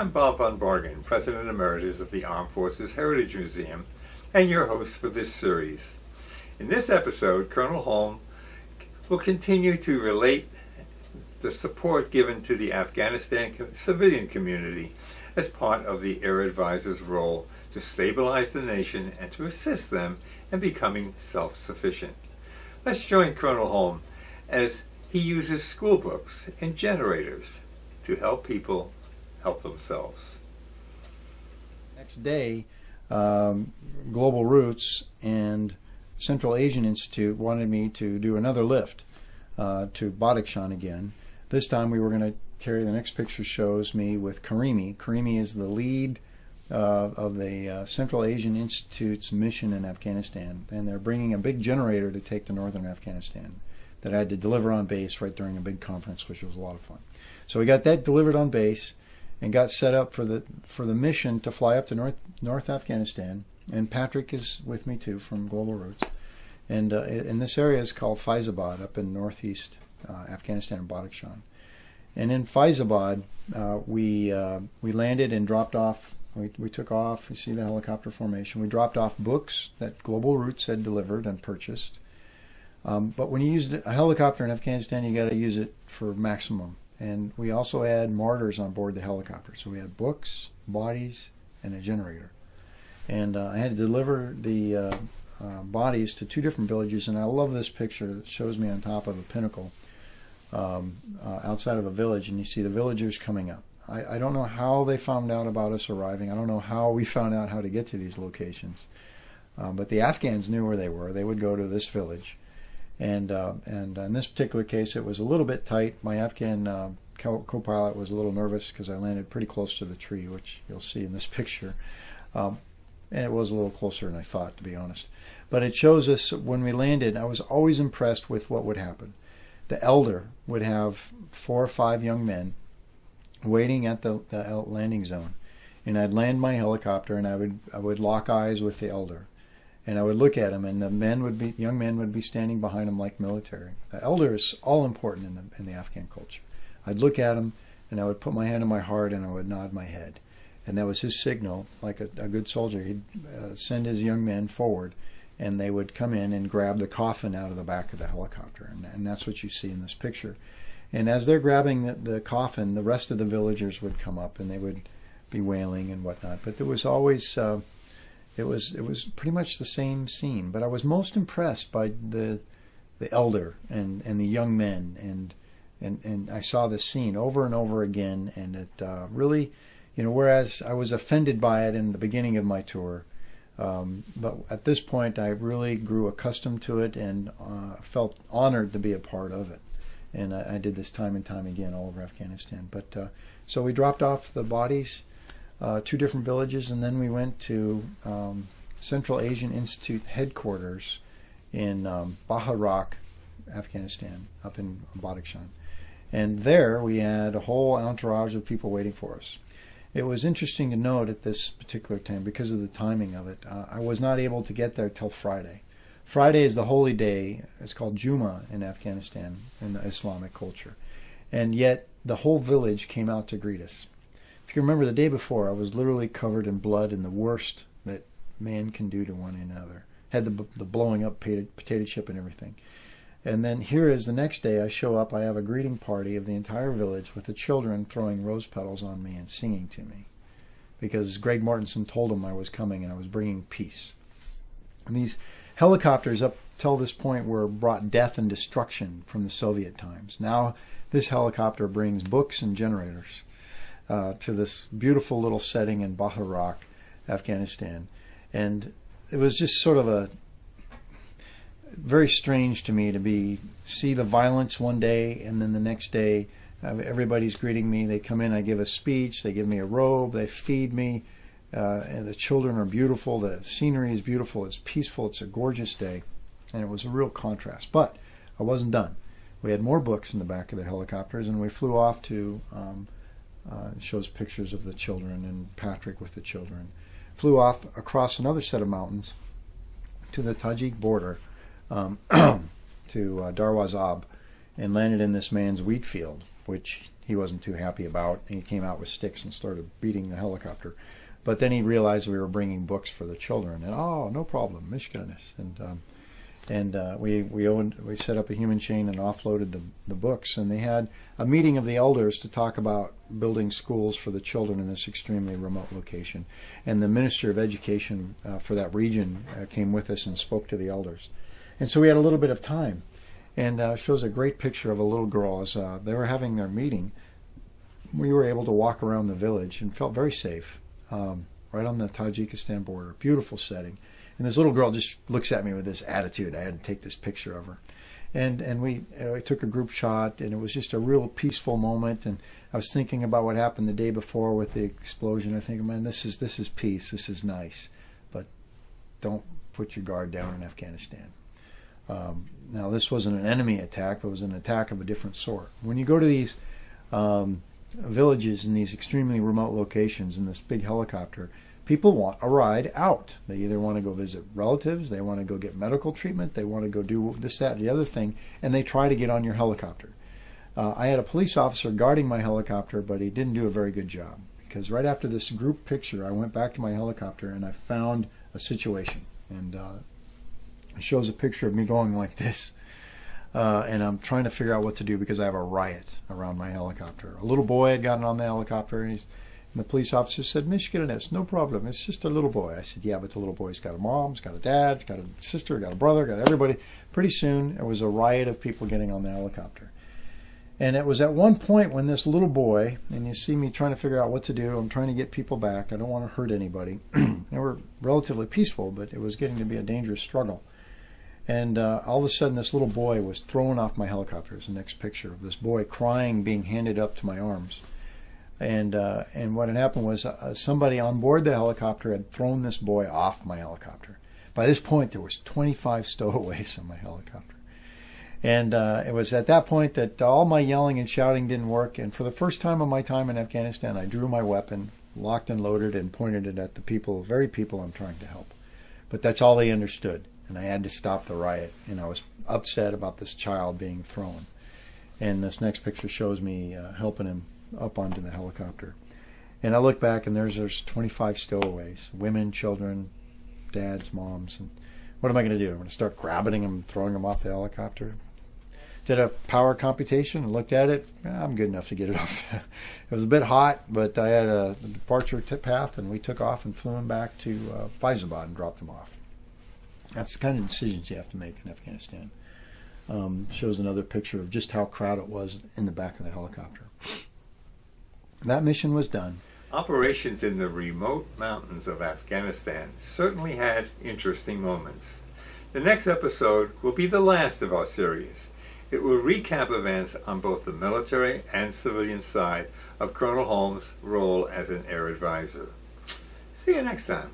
I'm Bob von Bargen, President Emeritus of the Armed Forces Heritage Museum, and your host for this series. In this episode, Colonel Holm will continue to relate the support given to the Afghanistan civilian community as part of the Air Advisor's role to stabilize the nation and to assist them in becoming self-sufficient. Let's join Colonel Holm as he uses school books and generators to help people help themselves. Next day, Global Roots and Central Asian Institute wanted me to do another lift to Badakhshan again. This time we were going to carry, the next picture shows me with Karimi. Karimi is the lead of the Central Asian Institute's mission in Afghanistan, and they're bringing a big generator to take to northern Afghanistan that I had to deliver on base right during a big conference, which was a lot of fun. So we got that delivered on base and got set up for the mission to fly up to North Afghanistan. And Patrick is with me too from Global Roots. And in this area is called Faizabad, up in northeast Afghanistan and Badakhshan. And in Faizabad, we landed and dropped off. We took off. You see the helicopter formation. We dropped off books that Global Roots had delivered and purchased. But when you use a helicopter in Afghanistan, you got to use it for maximum. And we also had martyrs on board the helicopter. So we had books, bodies, and a generator. And I had to deliver the bodies to two different villages. And I love this picture. It shows me on top of a pinnacle outside of a village. And you see the villagers coming up. I don't know how they found out about us arriving. I don't know how we found out how to get to these locations. But the Afghans knew where they were. They would go to this village. And in this particular case, it was a little bit tight. My Afghan co-pilot was a little nervous because I landed pretty close to the tree, which you'll see in this picture. And it was a little closer than I thought, to be honest. But it shows us when we landed, I was always impressed with what would happen. The elder would have 4 or 5 young men waiting at the landing zone. And I'd land my helicopter and I would lock eyes with the elder. And I would look at him, and the young men would be standing behind him like military. The elder is all important in the Afghan culture. I'd look at him, and I would put my hand on my heart, and I would nod my head. And that was his signal, like a good soldier. He'd send his young men forward, and they would come in and grab the coffin out of the back of the helicopter. And that's what you see in this picture. And as they're grabbing the coffin, the rest of the villagers would come up, and they would be wailing and whatnot. But there was always... It was pretty much the same scene, but I was most impressed by the elder and the young men, and I saw this scene over and over again, and it really, whereas I was offended by it in the beginning of my tour, but at this point I really grew accustomed to it and felt honored to be a part of it, and I did this time and time again all over Afghanistan. But so we dropped off the bodies. 2 different villages, and then we went to Central Asian Institute headquarters in Baharak, Afghanistan, up in Badakhshan. And there we had a whole entourage of people waiting for us. It was interesting to note at this particular time, because of the timing of it, I was not able to get there till Friday. Friday is the holy day. It's called Juma in Afghanistan, in the Islamic culture. And yet the whole village came out to greet us. If you remember, the day before, I was literally covered in blood and the worst that man can do to one another. Had the blowing up potato chip and everything. And then here is the next day, I show up, I have a greeting party of the entire village with the children throwing rose petals on me and singing to me. Because Greg Mortensen told them I was coming and I was bringing peace. And these helicopters up till this point brought death and destruction from the Soviet times. Now this helicopter brings books and generators. To this beautiful little setting in Baharak, Afghanistan. And it was just sort of very strange to me to see the violence one day, and then the next day everybody's greeting me. They come in, I give a speech, they give me a robe, they feed me, and the children are beautiful, the scenery is beautiful, it's peaceful, it's a gorgeous day. And it was a real contrast. But I wasn't done. We had more books in the back of the helicopters, and we flew off to... it shows pictures of the children and Patrick with the children. Flew off across another set of mountains to the Tajik border, to Darwazab, and landed in this man's wheat field. which he wasn't too happy about. And he came out with sticks and started beating the helicopter. But then he realized we were bringing books for the children, and no problem, Michiganis. And we set up a human chain and offloaded the books. And they had a meeting of the elders to talk about building schools for the children in this extremely remote location. And the Minister of Education for that region came with us and spoke to the elders. And so we had a little bit of time. And shows a great picture of a little girl as they were having their meeting. We were able to walk around the village and felt very safe. Right on the Tajikistan border, beautiful setting. And this little girl just looks at me with this attitude. I had to take this picture of her. And we took a group shot, and it was just a real peaceful moment. And I was thinking about what happened the day before with the explosion. I think, man, this is peace. This is nice. But don't put your guard down in Afghanistan. Now, this wasn't an enemy attack, but it was an attack of a different sort. When you go to these villages in these extremely remote locations in this big helicopter, people want a ride out. They either want to go visit relatives, they want to go get medical treatment, they want to go do this, that, and the other thing, and they try to get on your helicopter. I had a police officer guarding my helicopter, but he didn't do a very good job, because right after this group picture, I went back to my helicopter and I found a situation. And it shows a picture of me going like this. And I'm trying to figure out what to do because I have a riot around my helicopter. A little boy had gotten on the helicopter, and the police officer said, Michiganis, no problem, it's just a little boy. I said, yeah, but the little boy's got a mom, he's got a dad, he's got a sister, got a brother, got everybody. Pretty soon, there was a riot of people getting on the helicopter. And it was at one point when this little boy, and you see me trying to figure out what to do, I'm trying to get people back, I don't want to hurt anybody. They were relatively peaceful, but it was getting to be a dangerous struggle. And all of a sudden, this little boy was thrown off my helicopter. Is the next picture of this boy crying, being handed up to my arms. And what had happened was somebody on board the helicopter had thrown this boy off my helicopter. By this point, there was 25 stowaways on my helicopter. And it was at that point that all my yelling and shouting didn't work. And for the first time in my time in Afghanistan, I drew my weapon, locked and loaded, and pointed it at the people, very people I'm trying to help. But that's all they understood. And I had to stop the riot, and I was upset about this child being thrown. And this next picture shows me helping him up onto the helicopter. And I look back, and there's 25 stowaways, women, children, dads, moms. And what am I going to do? I'm going to start grabbing them, throwing them off the helicopter. Did a power computation and looked at it. I'm good enough to get it off. It was a bit hot, but I had a departure path, and we took off and flew them back to Faizabad and dropped them off. That's the kind of decisions you have to make in Afghanistan. Shows another picture of just how crowded it was in the back of the helicopter. That mission was done. Operations in the remote mountains of Afghanistan certainly had interesting moments. The next episode will be the last of our series. It will recap events on both the military and civilian side of Colonel Holm's role as an air advisor. See you next time.